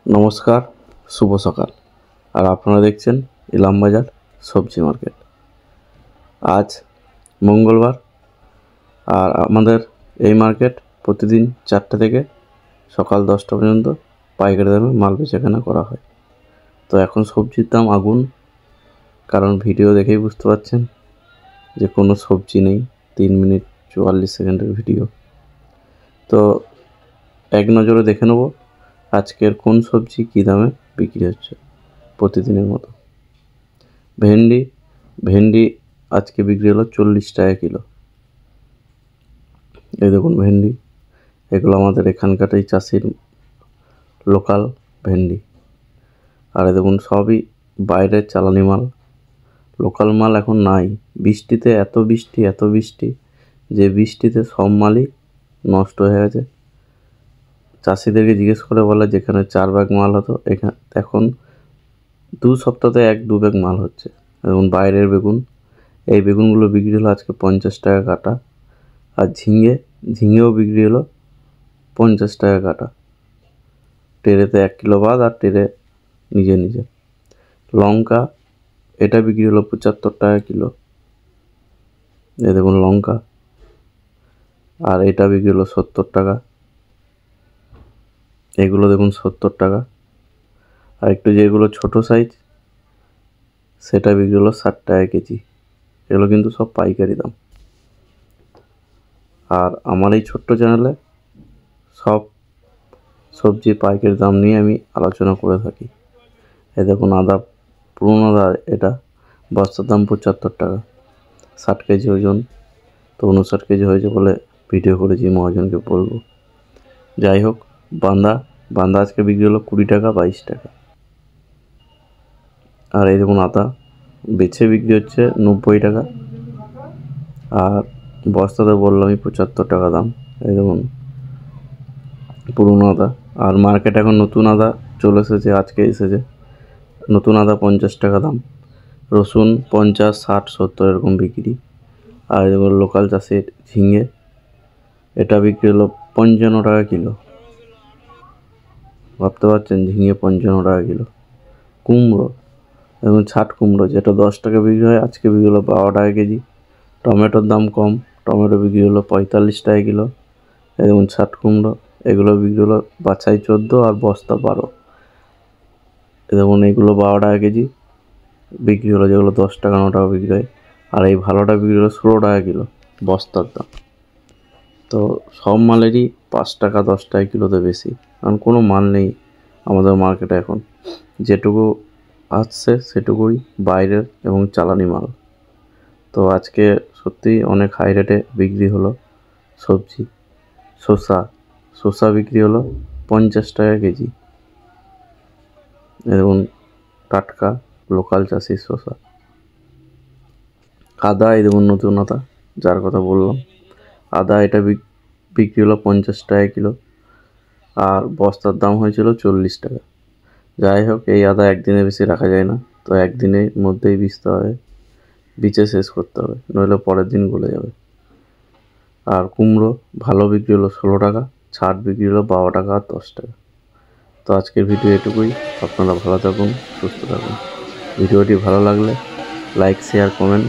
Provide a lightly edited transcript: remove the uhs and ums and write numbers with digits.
নমস্কার, শুভ সকাল। আর আপনারা দেখছেন ইলামবাজার সবজি মার্কেট। আজ মঙ্গলবার, আর আমাদের এই মার্কেট প্রতিদিন 4টে থেকে সকাল 10টা পর্যন্ত পাইকারি দামে মাল বেচাকেনা করা হয়। তো এখন সবজির দাম আগুন, কারণ ভিডিও দেখেই বুঝতে পারছেন যে কোনো সবজি নেই। 3 মিনিট 44 সেকেন্ডের ভিডিও। তো এক নজরে দেখে নেব আজকের কোন সবজি কী দামে বিক্রি হচ্ছে প্রতিদিনের মতো। ভেন্ডি আজকে বিক্রি হলো 40 টাকা কিলো। এই দেখুন ভেন্ডি, এগুলো আমাদের এখানকারই চাষির লোকাল ভেন্ডি। আর এই দেখুন সবই বাইরের চালানি মাল, লোকাল মাল এখন নাই। বৃষ্টিতে এত বৃষ্টি যে বৃষ্টিতে সব মালই নষ্ট হয়ে গেছে। চাষিদেরকে জিজ্ঞেস করে বলে যেখানে 4 ব্যাগ মাল হতো এখন 2 সপ্তাহতে 1-2 ব্যাগ মাল হচ্ছে। এবং বাইরের বেগুন, এই বেগুনগুলো বিক্রি হলো আজকে 50 টাকা কাটা। আর ঝিঙেও বিক্রি হলো 50 টাকা কাটা। ট্রেতে 1 কিলো বাদ, আর ট্রে নিজে। লঙ্কা এটা বিক্রি হলো 75 টাকা কিলো। এই দেখুন লঙ্কা। আর এটা বিক্রি হলো 70 টাকা। এগুলো দেখুন 70 টাকা। আর একটু যেগুলো ছোটো সাইজ সেটা বিক্রি হলো 60 টাকা কেজি। এগুলো কিন্তু সব পাইকারি দাম। আর আমার এই ছোট্ট চ্যানেলে সব সবজির পাইকারি দাম নিয়ে আমি আলোচনা করে থাকি। এই দেখুন আদা, পুরনো আদা, এটা বস্তার দাম 75 টাকা। 60 কেজি ওজন, তো 59 কেজি হয়েছে বলে ভিডিও করেছি, মহাজনকে বলবো। যাই হোক, বান্দা আজকে বিক্রি হলো 20 টাকা 22 টাকা। আর এই দেখুন আদা বেছে বিক্রি হচ্ছে 90 টাকা। আর বস্তাতে বললামই 75 টাকা দাম। এই দেখুন পুরনো আদা। আর মার্কেটে এখন নতুন আদা চলে এসেছে, আজকে এসেছে নতুন আদা 50 টাকা দাম। রসুন 50, 60, 70 এরকম বিক্রি। আর দেখুন লোকাল চাষের ঝিঙে, এটা বিক্রি হলো 55 টাকা কিলো। ভাবতে পারছেন, ঝিঙে 55 টাকা কিলো। কুমড়ো এবং ছাট কুমড়ো, যেটা 10 টাকা বিক্রি হয়, আজকে বিক্রি হলো 12 টাকা কেজি। টমেটোর দাম কম, টমেটো বিক্রি হলো 45 টাকা কিলো। এবং ছাট কুমড়ো, এগুলো বিক্রি হলো বাছাই 14 আর বস্তা 12। দেখুন এগুলো 12 টাকা কেজি বিক্রি হলো, যেগুলো 10 টাকা 9 টাকা বিক্রি হয়। আর এই ভালোটা বিক্রি হলো 16 টাকা কিলো বস্তার দাম। তো সব মালেরই 5 টাকা 10 টাকা কিলোতে বেশি, কারণ কোনো মাল নেই আমাদের মার্কেটে এখন। যেটুকু আসছে সেটুকুই বাইরের এবং চালানি মাল। তো আজকে সত্যিই অনেক হাই রেটে বিক্রি হলো সবজি। শসা বিক্রি হলো 50 টাকা কেজি। এবং টাটকা লোকাল চাষির শসা। আদা, এই দেখুন নতুন আদা, যার কথা বললাম, আদা এটা বিক্রি হলো 50 টাকা কিলো। আর বস্তার দাম হয়েছিল 40 টাকা। যাই হোক, এই আদা একদিনে বেশি রাখা যায় না, তো একদিনের মধ্যেই বিচে শেষ করতে হবে, নইলে পরের দিন গলে যাবে। আর কুমড়ো ভালো বিক্রি হলো 16 টাকা, ছাট বিক্রি হলো 12 টাকা আর 10 টাকা। তো আজকের ভিডিও এটুকুই। আপনারা ভালো থাকুন, সুস্থ থাকুন। ভিডিওটি ভালো লাগলে লাইক, শেয়ার, কমেন্ট